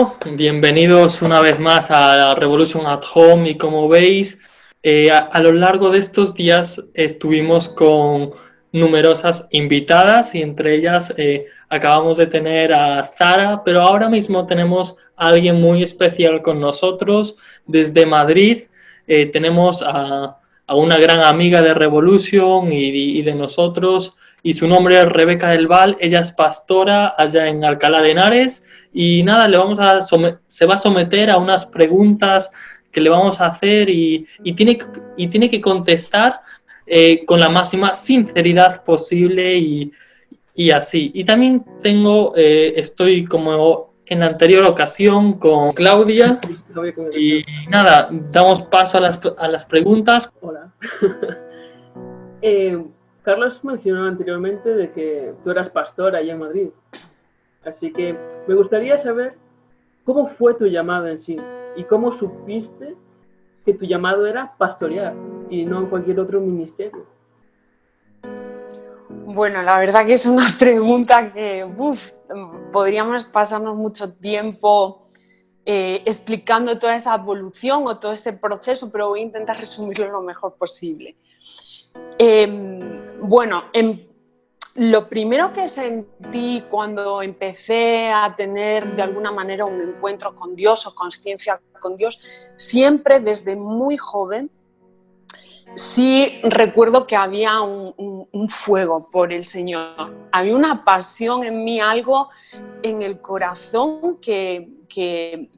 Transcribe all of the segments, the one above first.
Perfecto, bienvenidos una vez más a Revolution at Home y como veis, a lo largo de estos días estuvimos con numerosas invitadas y entre ellas acabamos de tener a Zara, pero ahora mismo tenemos a alguien muy especial con nosotros desde Madrid. Tenemos a una gran amiga de Revolution y de nosotros y su nombre es Rebeca del Val, ella es pastora allá en Alcalá de Henares. Y nada, se va a someter a unas preguntas que le vamos a hacer y tiene que contestar con la máxima sinceridad posible y así. Y también estoy como en la anterior ocasión con Claudia y nada, damos paso a las preguntas. Hola. Carlos mencionó anteriormente de que tú eras pastor allá en Madrid. Así que me gustaría saber cómo fue tu llamado en sí y cómo supiste que tu llamado era pastorear y no en cualquier otro ministerio. Bueno, la verdad que es una pregunta que podríamos pasarnos mucho tiempo explicando toda esa evolución o todo ese proceso, pero voy a intentar resumirlo lo mejor posible. Lo primero que sentí cuando empecé a tener de alguna manera un encuentro con Dios o consciencia con Dios, siempre desde muy joven, sí recuerdo que había un fuego por el Señor. Había una pasión en mí, algo en el corazón que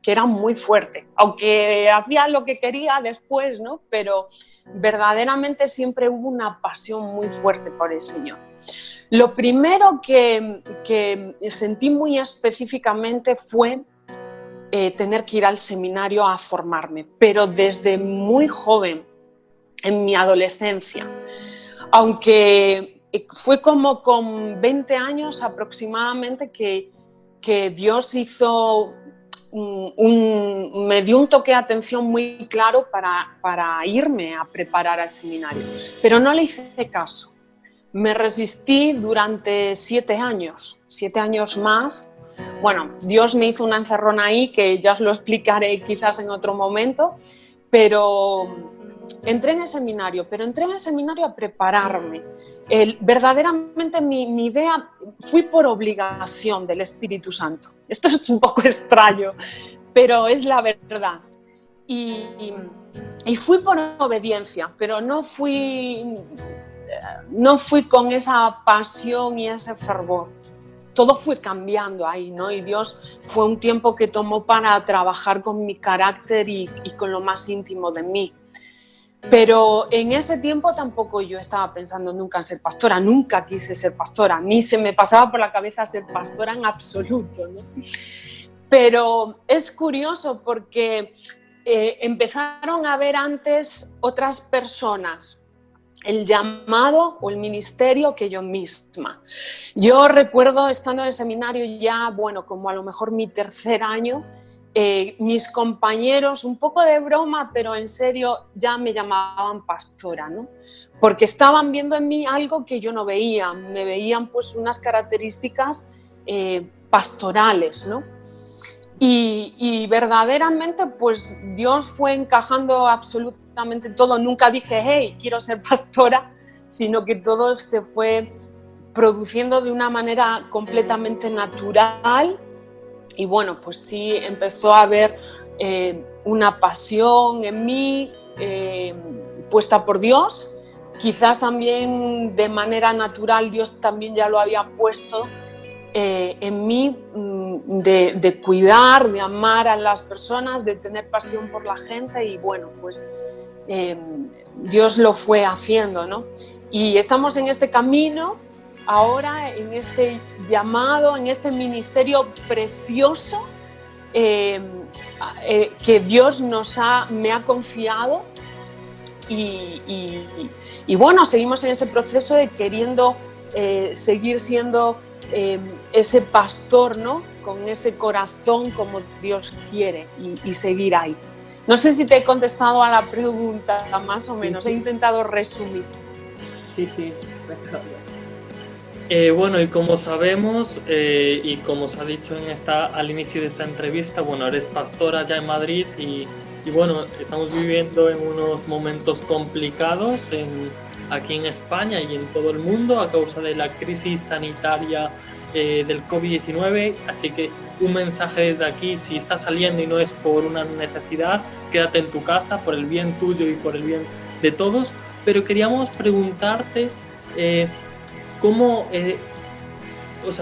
era muy fuerte. Aunque hacía lo que quería después, ¿no? Pero verdaderamente siempre hubo una pasión muy fuerte por el Señor. Lo primero que sentí muy específicamente fue tener que ir al seminario a formarme, pero desde muy joven, en mi adolescencia. Aunque fue como con 20 años aproximadamente que Dios me dio un toque de atención muy claro para irme a preparar al seminario. Pero no le hice caso. Me resistí durante 7 años más. Bueno, Dios me hizo una encerrona ahí que ya os lo explicaré quizás en otro momento, pero entré en el seminario, a prepararme. Verdaderamente mi idea, fui por obligación del Espíritu Santo. Esto es un poco extraño, pero es la verdad. Y fui por obediencia, pero no fui con esa pasión y ese fervor. Todo fue cambiando ahí, ¿no? Y Dios fue un tiempo que tomó para trabajar con mi carácter y con lo más íntimo de mí. Pero en ese tiempo tampoco yo estaba pensando nunca en ser pastora, nunca quise ser pastora, ni se me pasaba por la cabeza ser pastora en absoluto, ¿no? Pero es curioso porque empezaron a ver antes otras personas el llamado o el ministerio que yo misma. Yo recuerdo estando en el seminario ya, bueno, como a lo mejor mi tercer año, mis compañeros, un poco de broma, pero en serio, ya me llamaban pastora, ¿no? Porque estaban viendo en mí algo que yo no veía, me veían pues unas características pastorales, ¿no? Y verdaderamente pues Dios fue encajando absolutamente todo. Nunca dije, hey, quiero ser pastora, sino que todo se fue produciendo de una manera completamente natural. Y bueno, pues sí empezó a haber una pasión en mí puesta por Dios. Quizás también de manera natural Dios también ya lo había puesto en mí, de cuidar, de amar a las personas, de tener pasión por la gente y bueno, pues Dios lo fue haciendo, ¿no? Y estamos en este camino ahora, en este llamado, en este ministerio precioso que Dios me ha confiado y bueno, seguimos en ese proceso de queriendo seguir siendo ese pastor, ¿no? Con ese corazón como Dios quiere y seguir ahí. No sé si te he contestado a la pregunta más o menos, he intentado resumir. Sí, Bueno, y como sabemos, y como se ha dicho al inicio de esta entrevista, bueno, eres pastora ya en Madrid y bueno, estamos viviendo en unos momentos complicados aquí en España y en todo el mundo a causa de la crisis sanitaria del COVID-19, así que un mensaje desde aquí: si estás saliendo y no es por una necesidad, quédate en tu casa por el bien tuyo y por el bien de todos. Pero queríamos preguntarte ¿cómo,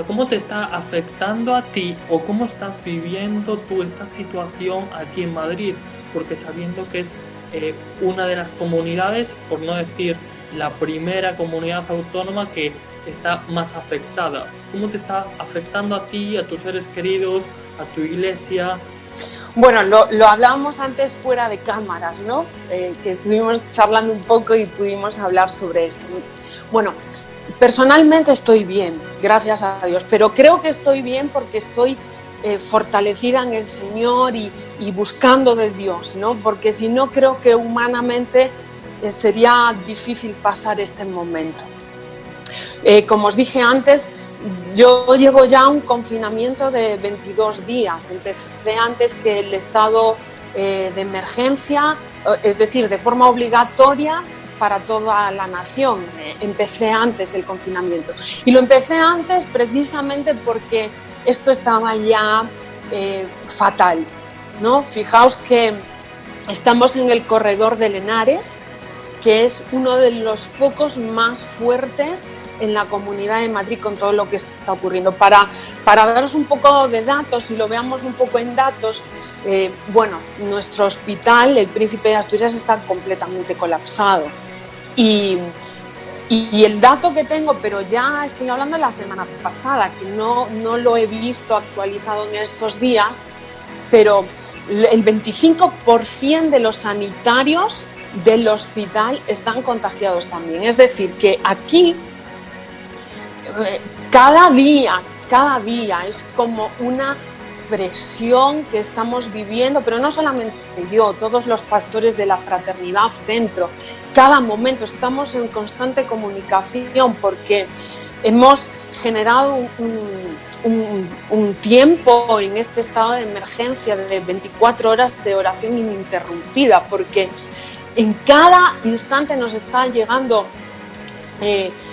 cómo te está afectando a ti o cómo estás viviendo tú esta situación allí en Madrid? Porque sabiendo que es una de las comunidades, por no decir la primera comunidad autónoma que está más afectada. ¿Cómo te está afectando a ti, a tus seres queridos, a tu iglesia? Bueno, lo hablábamos antes fuera de cámaras, ¿no? Que estuvimos charlando un poco y pudimos hablar sobre esto. Bueno, personalmente estoy bien, gracias a Dios, pero creo que estoy bien porque estoy fortalecida en el Señor y buscando de Dios, ¿no? Porque si no, creo que humanamente sería difícil pasar este momento. Como os dije antes, yo llevo ya un confinamiento de 22 días. Empecé antes que el estado de emergencia, es decir, de forma obligatoria para toda la nación. Empecé antes el confinamiento. Y lo empecé antes precisamente porque esto estaba ya fatal, ¿no? Fijaos que estamos en el corredor de Henares, que es uno de los focos más fuertes en la Comunidad de Madrid con todo lo que está ocurriendo. Para daros un poco de datos y lo veamos un poco en datos, bueno, nuestro hospital, el Príncipe de Asturias, está completamente colapsado. Y el dato que tengo, pero ya estoy hablando de la semana pasada, que no lo he visto actualizado en estos días, pero el 25% de los sanitarios del hospital están contagiados también. Es decir, que aquí cada día es como una presión que estamos viviendo, pero no solamente yo, todos los pastores de la Fraternidad Centro. Cada momento estamos en constante comunicación porque hemos generado un tiempo en este estado de emergencia de 24 horas de oración ininterrumpida, porque en cada instante nos están llegando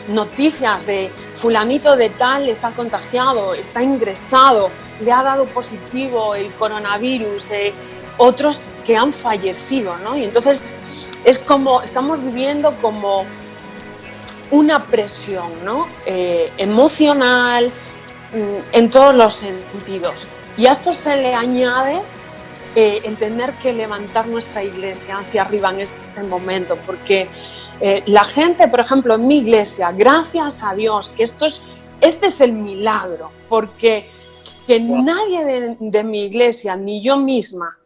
noticias de fulanito de tal está contagiado, está ingresado, le ha dado positivo el coronavirus, otros que han fallecido, ¿no? Y entonces es como, estamos viviendo como una presión, ¿no? Emocional, en todos los sentidos. Y a esto se le añade el tener que levantar nuestra iglesia hacia arriba en este momento, porque la gente, por ejemplo, en mi iglesia, gracias a Dios, que este es el milagro, porque que nadie de mi iglesia, ni yo misma,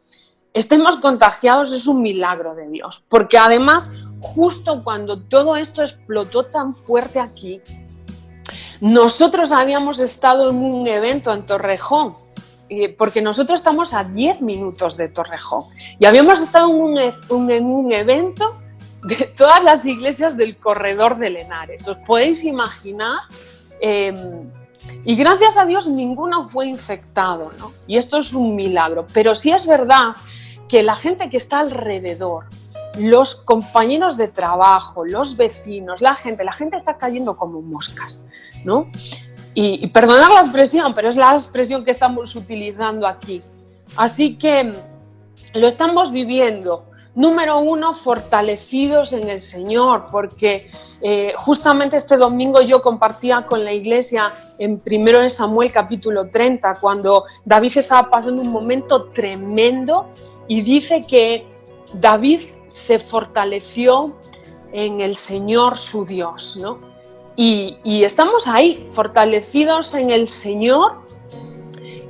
estemos contagiados es un milagro de Dios, porque además, justo cuando todo esto explotó tan fuerte aquí, nosotros habíamos estado en un evento en Torrejón, porque nosotros estamos a 10 minutos de Torrejón, y habíamos estado en un evento de todas las iglesias del corredor de Henares. ¿Os podéis imaginar? Y gracias a Dios ninguno fue infectado, ¿no? Y esto es un milagro. Pero sí es verdad que la gente que está alrededor, los compañeros de trabajo, los vecinos, la gente está cayendo como moscas, ¿no? Y perdonad la expresión, pero es la expresión que estamos utilizando aquí. Así que lo estamos viviendo. Número uno, fortalecidos en el Señor, porque justamente este domingo yo compartía con la iglesia en 1 Samuel capítulo 30, cuando David estaba pasando un momento tremendo y dice que David se fortaleció en el Señor su Dios, ¿no? Y estamos ahí, fortalecidos en el Señor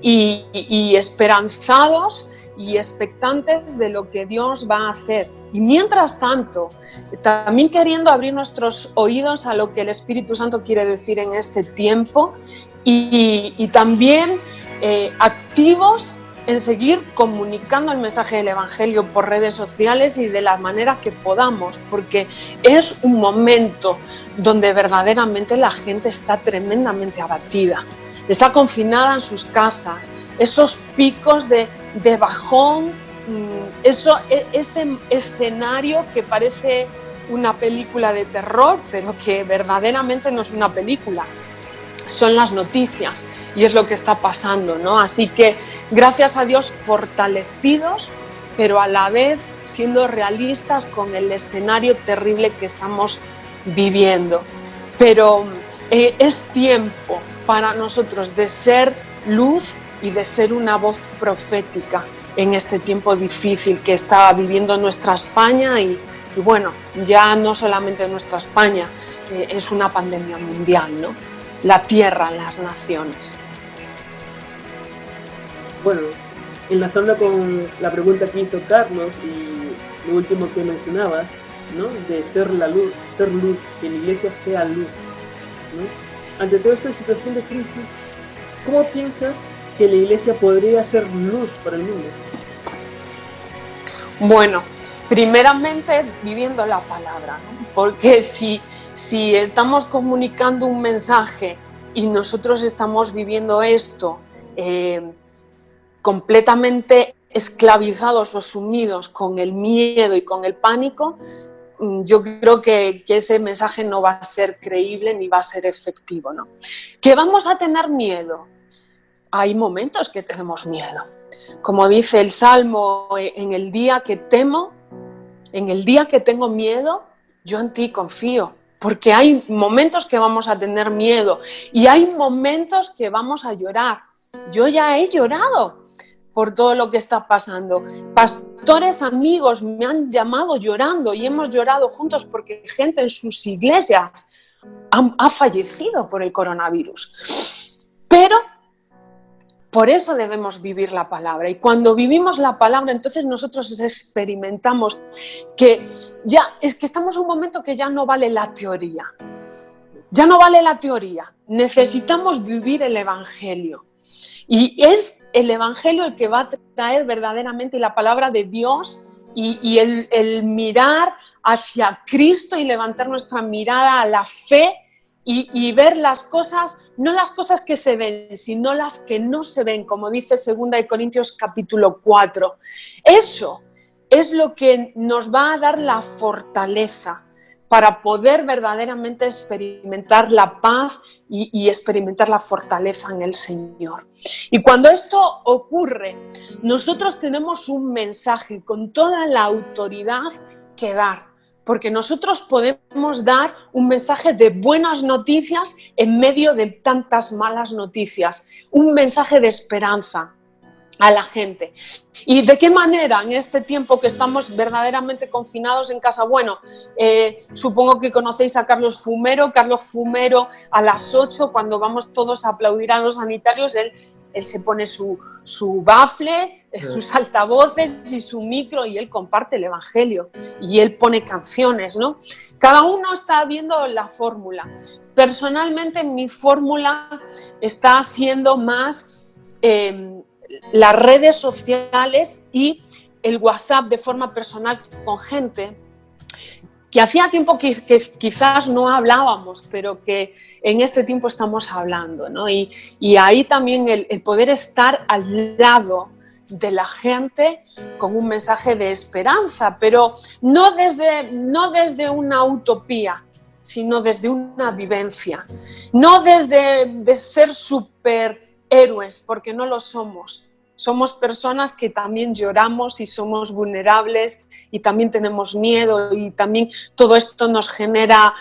y esperanzados y expectantes de lo que Dios va a hacer. Y mientras tanto, también queriendo abrir nuestros oídos a lo que el Espíritu Santo quiere decir en este tiempo y también activos en seguir comunicando el mensaje del Evangelio por redes sociales y de la manera que podamos, porque es un momento donde verdaderamente la gente está tremendamente abatida, está confinada en sus casas, esos picos de bajón, ese escenario que parece una película de terror, pero que verdaderamente no es una película, son las noticias y es lo que está pasando, ¿no? Así que gracias a Dios fortalecidos, pero a la vez siendo realistas con el escenario terrible que estamos viviendo. Pero es tiempo para nosotros de ser luz y de ser una voz profética en este tiempo difícil que está viviendo nuestra España y bueno, ya no solamente nuestra España, es una pandemia mundial, ¿no? La tierra, las naciones. Bueno, enlazando con la pregunta que hizo Carlos y lo último que mencionabas, ¿no? De ser la luz, ser luz, que la iglesia sea luz, ¿no? Ante toda esta situación de crisis, ¿cómo piensas que la iglesia podría ser luz para el mundo? Bueno, primeramente viviendo la palabra, ¿no? Porque si estamos comunicando un mensaje y nosotros estamos viviendo esto completamente esclavizados o sumidos con el miedo y con el pánico, yo creo que ese mensaje no va a ser creíble ni va a ser efectivo, ¿no? ¿Que vamos a tener miedo? Hay momentos que tenemos miedo. Como dice el Salmo, en el día que temo, en el día que tengo miedo, yo en ti confío. Porque hay momentos que vamos a tener miedo y hay momentos que vamos a llorar. Yo ya he llorado por todo lo que está pasando. Pastores amigos me han llamado llorando y hemos llorado juntos porque gente en sus iglesias ha fallecido por el coronavirus. Pero por eso debemos vivir la palabra. Y cuando vivimos la palabra, entonces nosotros experimentamos que ya es que estamos en un momento que ya no vale la teoría. Ya no vale la teoría. Necesitamos vivir el Evangelio. Y es el Evangelio el que va a traer verdaderamente la palabra de Dios y el mirar hacia Cristo y levantar nuestra mirada a la fe y ver las cosas, no las cosas que se ven, sino las que no se ven, como dice 2 Corintios capítulo 4. Eso es lo que nos va a dar la fortaleza para poder verdaderamente experimentar la paz y experimentar la fortaleza en el Señor. Y cuando esto ocurre, nosotros tenemos un mensaje con toda la autoridad que dar, porque nosotros podemos dar un mensaje de buenas noticias en medio de tantas malas noticias, un mensaje de esperanza a la gente. ¿Y de qué manera en este tiempo que estamos verdaderamente confinados en casa? Bueno, supongo que conocéis a Carlos Fumero. Carlos Fumero a las 8, cuando vamos todos a aplaudir a los sanitarios, él se pone su bafle, sus altavoces y su micro y él comparte el Evangelio y él pone canciones, ¿no? Cada uno está viendo la fórmula. Personalmente mi fórmula está siendo más las redes sociales y el WhatsApp de forma personal con gente que hacía tiempo que quizás no hablábamos, pero que en este tiempo estamos hablando, ¿no? Y ahí también el poder estar al lado de la gente con un mensaje de esperanza, pero no desde una utopía, sino desde una vivencia, no desde de ser superhéroes, porque no lo somos. Somos personas que también lloramos y somos vulnerables y también tenemos miedo y también todo esto nos genera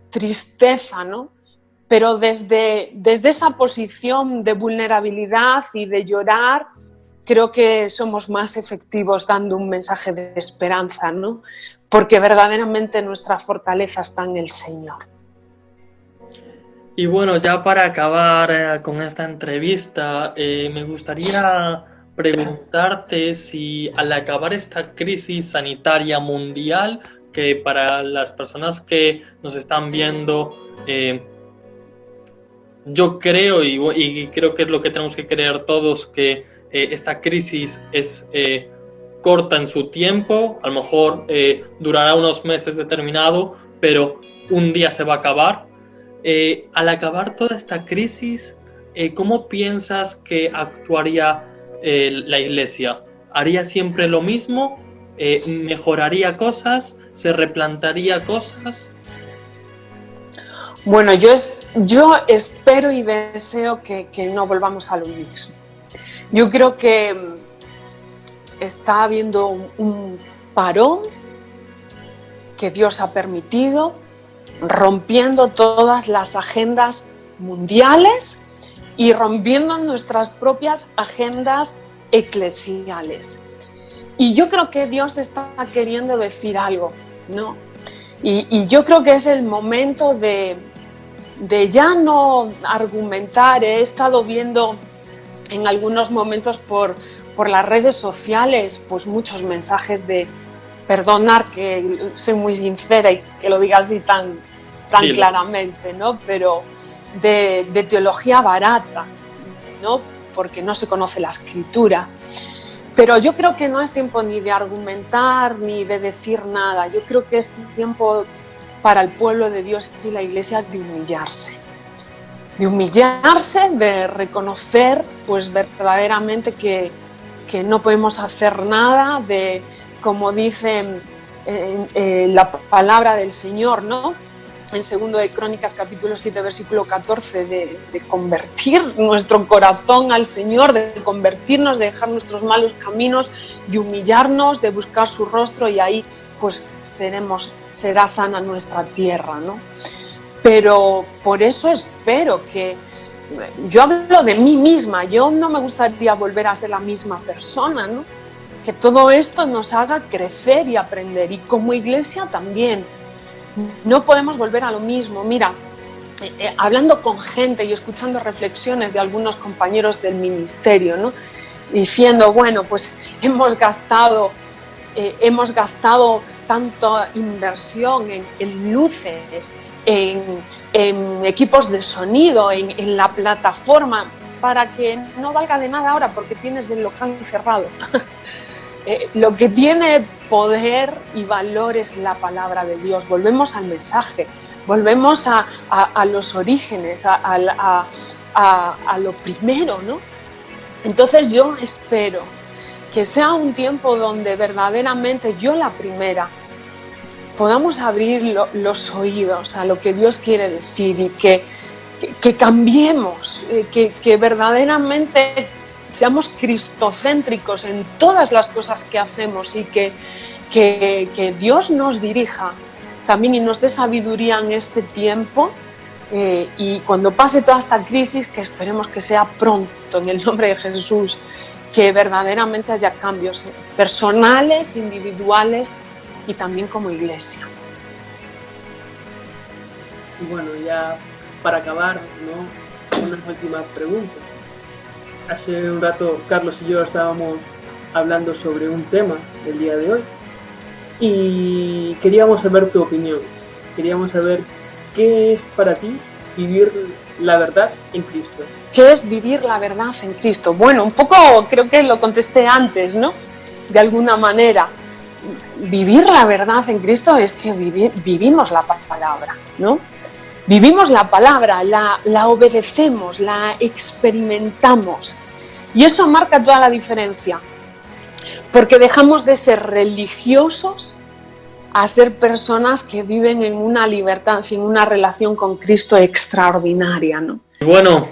tristeza, ¿no? Pero desde esa posición de vulnerabilidad y de llorar, creo que somos más efectivos dando un mensaje de esperanza, ¿no? Porque verdaderamente nuestra fortaleza está en el Señor. Y bueno, ya para acabar con esta entrevista, me gustaría preguntarte si al acabar esta crisis sanitaria mundial, que para las personas que nos están viendo, yo creo y creo que es lo que tenemos que creer todos, que esta crisis es corta en su tiempo, a lo mejor durará unos meses determinado, pero un día se va a acabar. Al acabar toda esta crisis, ¿cómo piensas que actuaría la Iglesia? ¿Haría siempre lo mismo? ¿Mejoraría cosas? ¿Se replantaría cosas? Bueno, yo espero y deseo que no volvamos a lo mismo. Yo creo que está habiendo un parón que Dios ha permitido, rompiendo todas las agendas mundiales y rompiendo nuestras propias agendas eclesiales. Y yo creo que Dios está queriendo decir algo, ¿no? Y yo creo que es el momento de ya no argumentar. He estado viendo en algunos momentos por las redes sociales pues muchos mensajes de perdonar que soy muy sincera y que lo diga así tan sí, claramente, ¿no? Pero de teología barata, ¿no? Porque no se conoce la Escritura. Pero yo creo que no es tiempo ni de argumentar ni de decir nada. Yo creo que es tiempo para el pueblo de Dios y la Iglesia de humillarse. De humillarse, de reconocer pues verdaderamente que no podemos hacer nada, de, como dice la palabra del Señor, ¿no? En 2 de Crónicas, capítulo 7, versículo 14, de convertir nuestro corazón al Señor, de convertirnos, de dejar nuestros malos caminos, de humillarnos, de buscar su rostro, y ahí pues será sana nuestra tierra, ¿no? Pero por eso espero que, yo hablo de mí misma, yo no me gustaría volver a ser la misma persona, ¿no? Que todo esto nos haga crecer y aprender, y como Iglesia también. No podemos volver a lo mismo. Mira, hablando con gente y escuchando reflexiones de algunos compañeros del ministerio, ¿no? Diciendo, bueno, pues hemos gastado tanta inversión en luces, en equipos de sonido, en la plataforma, para que no valga de nada ahora porque tienes el local cerrado. Lo que tiene poder y valor es la palabra de Dios. Volvemos al mensaje, volvemos a los orígenes, a lo primero, ¿no? Entonces yo espero que sea un tiempo donde verdaderamente yo, la primera, podamos abrir los oídos a lo que Dios quiere decir, y que cambiemos, que verdaderamente seamos cristocéntricos en todas las cosas que hacemos, y que Dios nos dirija también y nos dé sabiduría en este tiempo, y cuando pase toda esta crisis, que esperemos que sea pronto, en el nombre de Jesús, que verdaderamente haya cambios personales, individuales y también como Iglesia. Y bueno, ya para acabar, ¿no? Unas últimas preguntas. Hace un rato Carlos y yo estábamos hablando sobre un tema del día de hoy y queríamos saber tu opinión. Queríamos saber qué es para ti vivir la verdad en Cristo. ¿Qué es vivir la verdad en Cristo? Bueno, un poco creo que lo contesté antes, ¿no? De alguna manera. Vivir la verdad en Cristo es que vivimos la palabra, ¿no? Vivimos la palabra, la obedecemos, la experimentamos. Y eso marca toda la diferencia. Porque dejamos de ser religiosos a ser personas que viven en una libertad, en una relación con Cristo extraordinaria, ¿no? Bueno,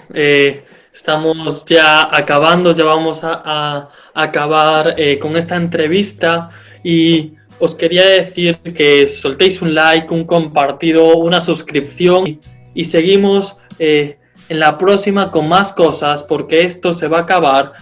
estamos ya acabando, ya vamos a acabar con esta entrevista, y os quería decir que soltéis un like, un compartido, una suscripción, y seguimos en la próxima con más cosas, porque esto se va a acabar,